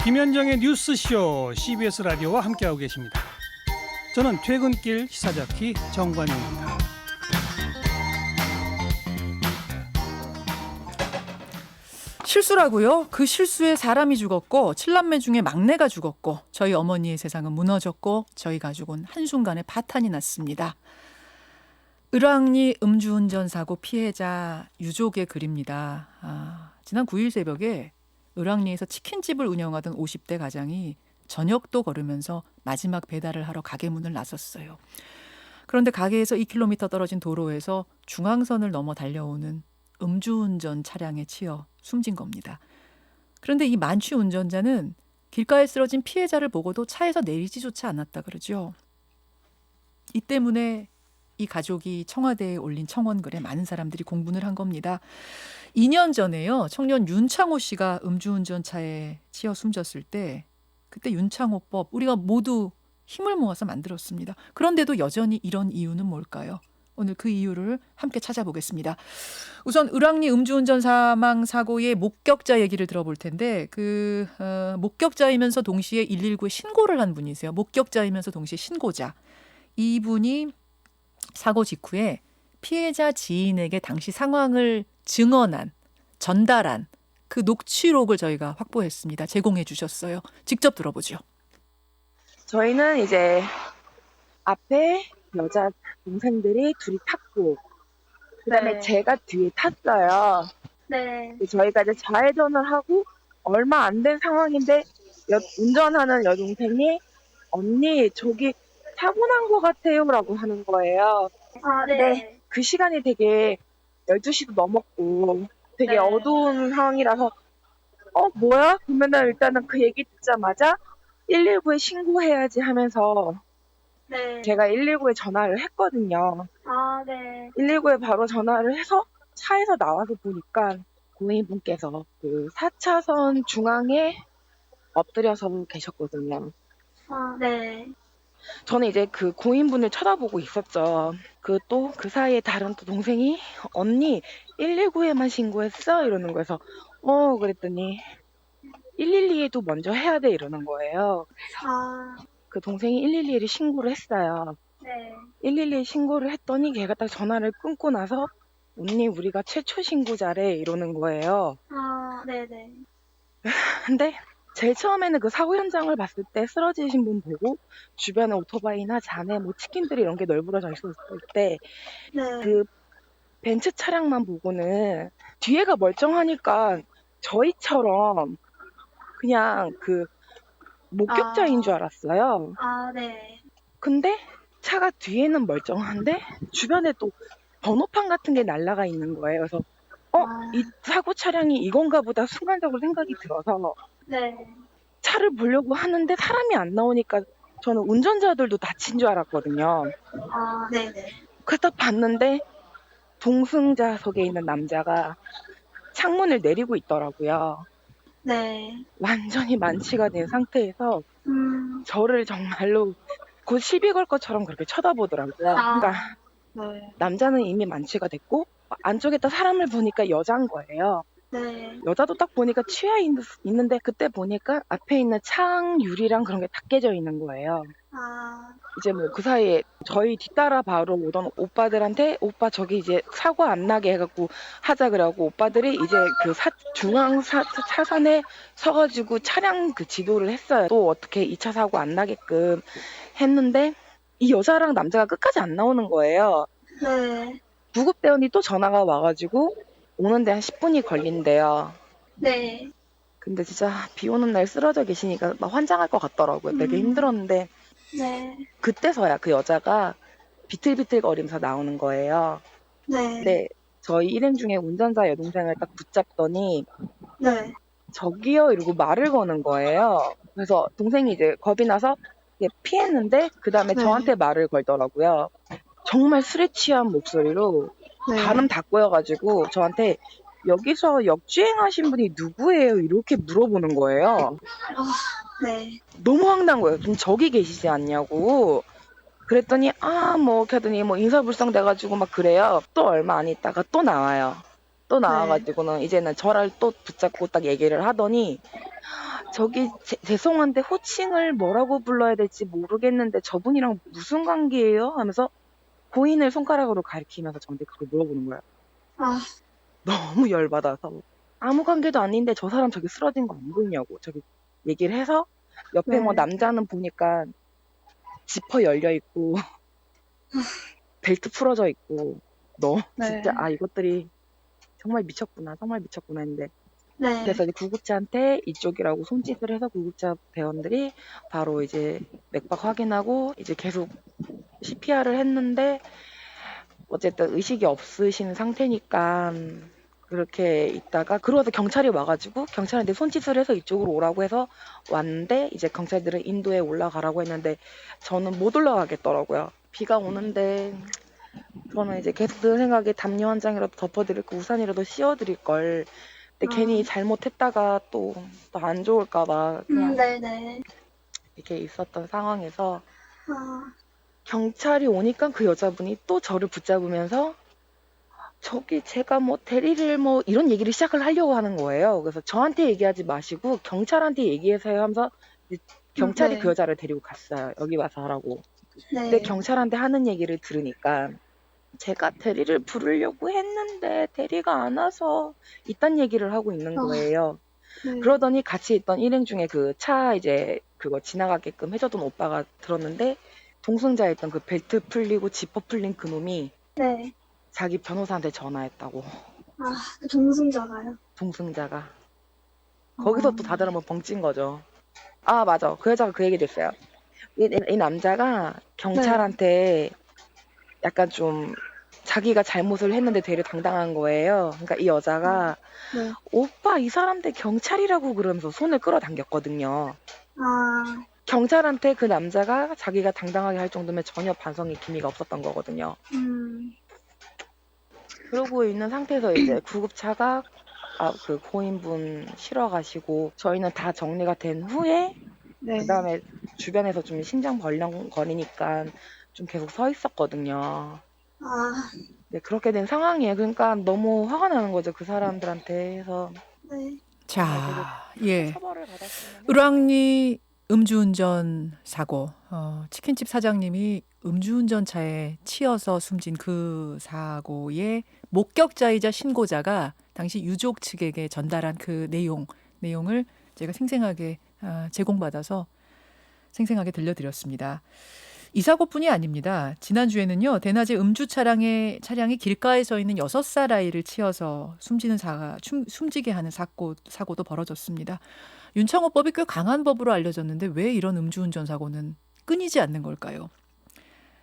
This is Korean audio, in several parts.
김현정의 뉴스쇼 CBS 라디오와 함께하고 계십니다. 저는 퇴근길 시사자키 정관용입니다. 실수라고요? 그 실수에 사람이 죽었고 7남매 중에 막내가 죽었고 저희 어머니의 세상은 무너졌고 저희 가족은 한순간에 파탄이 났습니다. 을왕리 음주운전 사고 피해자 유족의 글입니다. 지난 9일 새벽에 을왕리에서 치킨집을 운영하던 50대 가장이 저녁도 걸으면서 마지막 배달을 하러 가게 문을 나섰어요. 그런데 가게에서 2km 떨어진 도로에서 중앙선을 넘어 달려오는 음주운전 차량에 치여 숨진 겁니다. 그런데 이 만취 운전자는 길가에 쓰러진 피해자를 보고도 차에서 내리지조차 않았다 그러죠. 이 때문에 이 가족이 청와대에 올린 청원글에 많은 사람들이 공분을 한 겁니다. 2년 전에요. 청년 윤창호 씨가 음주운전차에 치여 숨졌을 때 그때 윤창호법 우리가 모두 힘을 모아서 만들었습니다. 그런데도 여전히 이런 이유는 뭘까요? 오늘 그 이유를 함께 찾아보겠습니다. 우선 을왕리 음주운전 사망 사고의 목격자 얘기를 들어볼 텐데 목격자이면서 동시에 119에 신고를 한 분이세요. 목격자이면서 동시에 신고자. 이분이 사고 직후에 피해자 지인에게 당시 상황을 증언한, 전달한 그 녹취록을 저희가 확보했습니다. 제공해 주셨어요. 직접 들어보죠. 저희는 이제 앞에 여자 동생들이 둘이 탔고 그다음에 네. 제가 뒤에 탔어요. 네. 저희가 이제 좌회전을 하고 얼마 안 된 상황인데 운전하는 여동생이 언니 저기 사고 난 것 같아요 라고 하는 거예요. 아, 네. 그 시간이 되게 12시도 넘었고 되게 네. 어두운 상황이라서 뭐야? 그러면은 일단은 그 얘기 듣자마자 119에 신고해야지 하면서 네. 제가 119에 전화를 했거든요. 아, 네. 119에 바로 전화를 해서 차에서 나와서 보니까 고인분께서 그 4차선 중앙에 엎드려서 계셨거든요. 아, 네. 저는 이제 그 고인분을 쳐다보고 있었죠. 그 사이에 다른 또 동생이 언니 119에만 신고했어? 이러는 거여서 그랬더니 112에도 먼저 해야 돼 이러는 거예요. 아, 그 동생이 112에 신고를 했어요. 네. 112에 신고를 했더니 걔가 딱 전화를 끊고 나서 언니 우리가 최초 신고자래 이러는 거예요. 아, 네네. 근데 제일 처음에는 그 사고 현장을 봤을 때 쓰러지신 분 보고 주변에 오토바이나 잔에 뭐 치킨들이 이런 게 널브러져 있었을 때 네. 그 벤츠 차량만 보고는 뒤에가 멀쩡하니까 저희처럼 그냥 그 목격자인 줄 알았어요. 아, 네. 근데 차가 뒤에는 멀쩡한데 주변에 또 번호판 같은 게 날아가 있는 거예요. 그래서 이 사고 차량이 이건가 보다 순간적으로 생각이 들어서 네. 차를 보려고 하는데 사람이 안 나오니까 저는 운전자들도 다친 줄 알았거든요. 아, 네네. 그래서 딱 봤는데 동승자석에 있는 남자가 창문을 내리고 있더라고요. 네. 완전히 만취가 된 상태에서 저를 정말로 곧 시비 걸 것처럼 그렇게 쳐다보더라고요. 아. 그러니까 네. 남자는 이미 만취가 됐고 안쪽에다 사람을 보니까 여자인 거예요. 네. 여자도 딱 보니까 취해 있는데 그때 보니까 앞에 있는 창 유리랑 그런 게 다 깨져 있는 거예요. 아, 이제 뭐 그 사이에 저희 뒤따라 바로 오던 오빠들한테 오빠 저기 이제 사고 안 나게 해갖고 하자 그래갖고 오빠들이 이제 그 중앙 차선에 서가지고 차량 그 지도를 했어요. 또 어떻게 2차 사고 안 나게끔 했는데 이 여자랑 남자가 끝까지 안 나오는 거예요. 네. 구급대원이 또 전화가 와가지고 오는데 한 10분이 걸린대요. 네. 근데 진짜 비 오는 날 쓰러져 계시니까 막 환장할 것 같더라고요. 되게 힘들었는데 네. 그때서야 그 여자가 비틀비틀거리면서 나오는 거예요. 네. 근데 저희 일행 중에 운전자 여동생을 딱 붙잡더니 네. 저기요 이러고 말을 거는 거예요. 그래서 동생이 이제 겁이 나서 피했는데 그 다음에 네. 저한테 말을 걸더라고요. 정말 술에 취한 목소리로 네. 발음 다 꼬여가지고 저한테 여기서 역주행하신 분이 누구예요? 이렇게 물어보는 거예요. 네. 너무 황당한 거예요. 좀 저기 계시지 않냐고. 그랬더니 뭐 이렇게 하더니 뭐 인사불성 돼가지고 막 그래요. 또 얼마 안 있다가 또 나와요. 또 나와가지고는 이제는 저를 또 붙잡고 딱 얘기를 하더니 저기 죄송한데 호칭을 뭐라고 불러야 될지 모르겠는데 저분이랑 무슨 관계예요? 하면서 고인을 손가락으로 가리키면서 저한테 그걸 물어보는 거예요. 아, 너무 열받아서 아무 관계도 아닌데 저 사람 저기 쓰러진 거 안 보이냐고 저기 얘기를 해서 옆에 네. 뭐 남자는 보니까 지퍼 열려 있고 벨트 풀어져 있고 너 네. 진짜 이것들이 정말 미쳤구나 했는데 네. 그래서 이제 구급차한테 이쪽이라고 손짓을 해서 구급차 대원들이 바로 이제 맥박 확인하고 이제 계속 CPR을 했는데 어쨌든 의식이 없으신 상태니까 그렇게 있다가 그러고서 경찰이 와가지고 경찰한테 손짓을 해서 이쪽으로 오라고 해서 왔는데 이제 경찰들은 인도에 올라가라고 했는데 저는 못 올라가겠더라고요. 비가 오는데 저는 이제 계속 드는 생각에 담요 한 장이라도 덮어드릴 거 우산이라도 씌워드릴 걸 근데 괜히 잘못했다가 또 안 좋을까봐 그냥 네네. 이렇게 있었던 상황에서 아, 경찰이 오니까 그 여자분이 또 저를 붙잡으면서 저기 제가 뭐 대리를 뭐 이런 얘기를 시작을 하려고 하는 거예요. 그래서 저한테 얘기하지 마시고 경찰한테 얘기해서요 하면서 이제 경찰이 네. 그 여자를 데리고 갔어요. 여기 와서 하라고. 네. 근데 경찰한테 하는 얘기를 들으니까 제가 대리를 부르려고 했는데 대리가 안 와서 이딴 얘기를 하고 있는 거예요. 네. 그러더니 같이 있던 일행 중에 그 차 이제 그거 지나가게끔 해줬던 오빠가 들었는데 동승자였던 그 벨트 풀리고 지퍼 풀린 그 놈이 네. 자기 변호사한테 전화했다고. 아, 동승자가요? 동승자가. 거기서 또 다들 한번 벙찐 거죠. 아 맞아. 그 여자가 그 얘기도 했어요. 이 남자가 경찰한테 약간 좀 자기가 잘못을 했는데 되려 당당한 거예요. 그러니까 이 여자가 네. 오빠 이 사람들 경찰이라고 그러면서 손을 끌어당겼거든요. 아, 경찰한테 그 남자가 자기가 당당하게 할 정도면 전혀 반성의 기미가 없었던 거거든요. 그러고 있는 상태에서 이제 구급차가 그 고인분 실어 가시고 저희는 다 정리가 된 후에 네. 그다음에 주변에서 좀 심장 벌렁거리니까 좀 계속 서 있었거든요. 아, 네, 그렇게 된 상황이에요. 그러니까 너무 화가 나는 거죠. 그 사람들한테 해서 네. 자, 예. 처벌을 받았으면 을왕리 음주운전 사고. 치킨집 사장님이 음주운전차에 치여서 숨진 그 사고의 목격자이자 신고자가 당시 유족 측에게 전달한 그 내용을 제가 생생하게 제공받아서 생생하게 들려드렸습니다. 이 사고뿐이 아닙니다. 지난주에는요, 대낮에 음주 차량이 길가에 서 있는 6살 아이를 치여서 숨지게 하는 사고도 벌어졌습니다. 윤창호법이 꽤 강한 법으로 알려졌는데 왜 이런 음주운전 사고는 끊이지 않는 걸까요?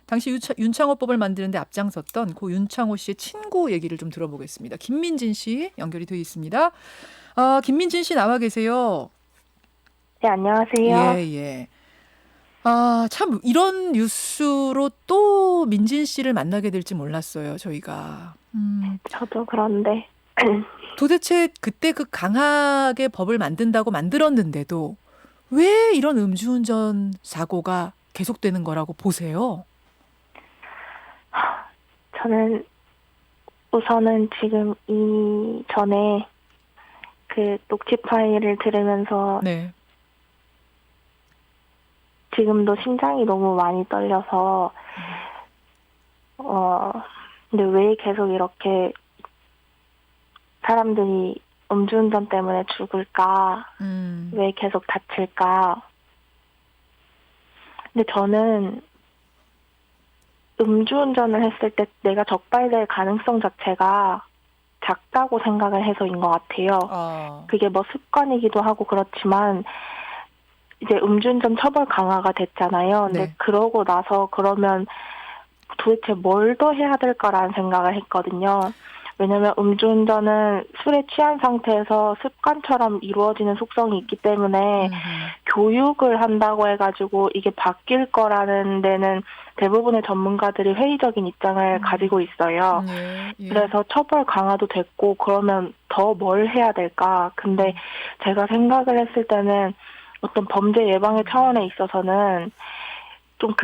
당시 윤창호법을 만드는데 앞장섰던 고 윤창호 씨의 친구 얘기를 좀 들어보겠습니다. 김민진 씨 연결이 되어 있습니다. 김민진 씨 나와 계세요. 네, 안녕하세요. 예. 참 이런 뉴스로 또 민진 씨를 만나게 될지 몰랐어요, 저희가. 저도 그런데 도대체 그때 그 강하게 법을 만든다고 만들었는데도 왜 이런 음주운전 사고가 계속되는 거라고 보세요? 저는 우선은 지금 이전에 그 녹취 파일을 들으면서 네. 지금도 심장이 너무 많이 떨려서 근데 왜 계속 이렇게 사람들이 음주운전 때문에 죽을까? 왜 계속 다칠까? 근데 저는 음주운전을 했을 때 내가 적발될 가능성 자체가 작다고 생각을 해서인 것 같아요. 그게 뭐 습관이기도 하고 그렇지만 이제 음주운전 처벌 강화가 됐잖아요. 근데 네. 그러고 나서 그러면 도대체 뭘 더 해야 될까라는 생각을 했거든요. 왜냐면 음주운전은 술에 취한 상태에서 습관처럼 이루어지는 속성이 있기 때문에 교육을 한다고 해가지고 이게 바뀔 거라는 데는 대부분의 전문가들이 회의적인 입장을 가지고 있어요. 예. 그래서 처벌 강화도 됐고 그러면 더 뭘 해야 될까? 근데 제가 생각을 했을 때는 어떤 범죄 예방의 차원에 있어서는 좀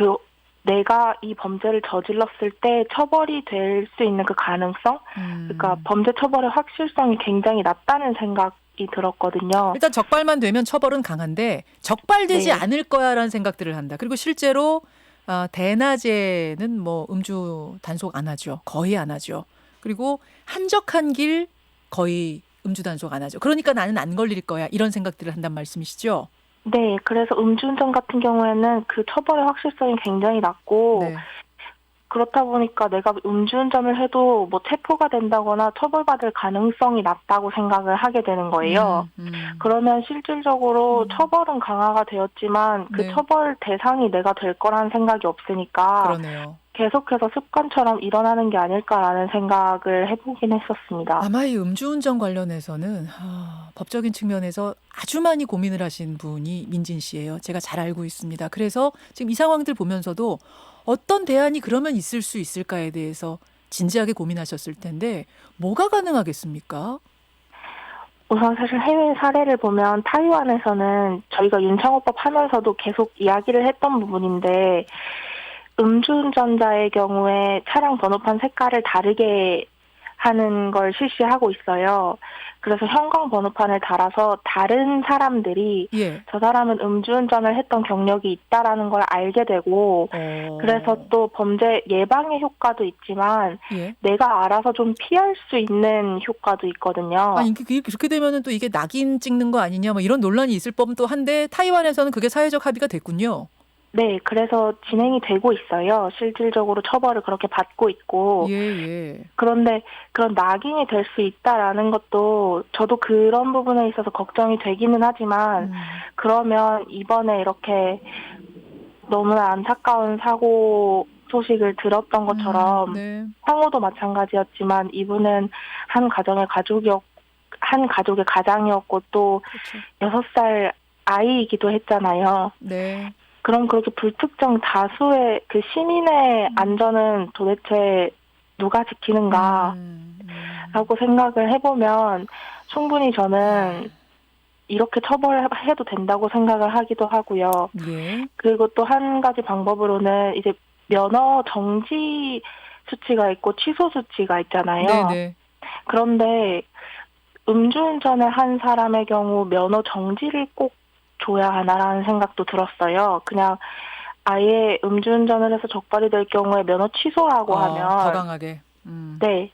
내가 이 범죄를 저질렀을 때 처벌이 될 수 있는 그 가능성? 그러니까 범죄 처벌의 확실성이 굉장히 낮다는 생각이 생각이 들었거든요. 일단 적발만 되면 처벌은 강한데 적발되지 네. 않을 거야라는 생각들을 한다. 그리고 실제로 대낮에는 뭐 음주 단속 안 하죠. 거의 안 하죠. 그리고 한적한 길 거의 음주 단속 안 하죠. 그러니까 나는 안 걸릴 거야 이런 생각들을 한단 말씀이시죠? 네, 그래서 음주운전 같은 경우에는 그 처벌의 확실성이 굉장히 낮고 네. 그렇다 보니까 내가 음주운전을 해도 뭐 체포가 된다거나 처벌받을 가능성이 낮다고 생각을 하게 되는 거예요. 그러면 실질적으로 처벌은 강화가 되었지만 그 네. 처벌 대상이 내가 될 거라는 생각이 없으니까 그러네요. 계속해서 습관처럼 일어나는 게 아닐까라는 생각을 해보긴 했었습니다. 아마 이 음주운전 관련해서는 법적인 측면에서 아주 많이 고민을 하신 분이 민진 씨예요. 제가 잘 알고 있습니다. 그래서 지금 이 상황들 보면서도 어떤 대안이 그러면 있을 수 있을까에 대해서 진지하게 고민하셨을 텐데 뭐가 가능하겠습니까? 우선 사실 해외 사례를 보면 타이완에서는 저희가 윤창호법 하면서도 계속 이야기를 했던 부분인데 음주운전자의 경우에 차량 번호판 색깔을 다르게 하는 걸 실시하고 있어요. 그래서 형광 번호판을 달아서 다른 사람들이 예. 저 사람은 음주운전을 했던 경력이 있다라는 걸 알게 되고 그래서 또 범죄 예방의 효과도 있지만 예. 내가 알아서 좀 피할 수 있는 효과도 있거든요. 아니 그렇게 되면은 또 이게 낙인 찍는 거 아니냐 뭐 이런 논란이 있을 법도 한데 타이완에서는 그게 사회적 합의가 됐군요. 네, 그래서 진행이 되고 있어요. 실질적으로 처벌을 그렇게 받고 있고. 예. 그런데 그런 낙인이 될 수 있다라는 것도 저도 그런 부분에 있어서 걱정이 되기는 하지만 그러면 이번에 이렇게 너무나 안타까운 사고 소식을 들었던 것처럼 네. 상호도 마찬가지였지만 이분은 한 가정의 가장이었고 또 그렇죠. 6살 아이이기도 했잖아요. 네. 그럼 그렇게 불특정 다수의 그 시민의 안전은 도대체 누가 지키는가? 라고 생각을 해보면 충분히 저는 이렇게 처벌해도 된다고 생각을 하기도 하고요. 예. 그리고 또 한 가지 방법으로는 이제 면허 정지 수치가 있고 취소 수치가 있잖아요. 네네. 그런데 음주운전을 한 사람의 경우 면허 정지를 꼭 줘야 하나라는 생각도 들었어요. 그냥 아예 음주운전을 해서 적발이 될 경우에 면허 취소라고 하면 더 강하게. 네.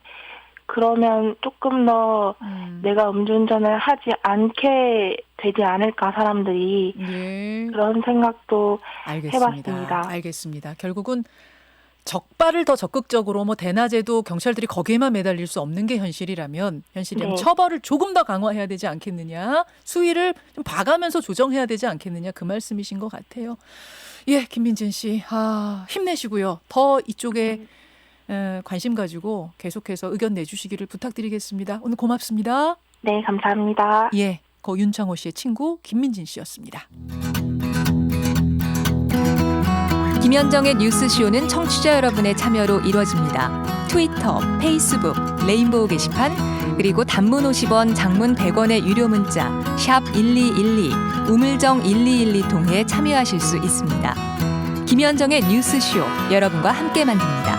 그러면 조금 더 내가 음주운전을 하지 않게 되지 않을까 사람들이 예. 그런 생각도 알겠습니다. 해봤습니다. 알겠습니다. 결국은 적발을 더 적극적으로 뭐 대낮에도 경찰들이 거기에만 매달릴 수 없는 게 현실이라면 네. 처벌을 조금 더 강화해야 되지 않겠느냐. 수위를 좀 봐가면서 조정해야 되지 않겠느냐. 그 말씀이신 것 같아요. 예, 김민진 씨. 힘내시고요. 더 이쪽에 관심 가지고 계속해서 의견 내주시기를 부탁드리겠습니다. 오늘 고맙습니다. 네, 감사합니다. 예, 고 윤창호 씨의 친구 김민진 씨였습니다. 김현정의 뉴스쇼는 청취자 여러분의 참여로 이루어집니다. 트위터, 페이스북, 레인보우 게시판, 그리고 단문 50원, 장문 100원의 유료 문자 샵 1212, 우물정 1212 통해 참여하실 수 있습니다. 김현정의 뉴스쇼, 여러분과 함께 만듭니다.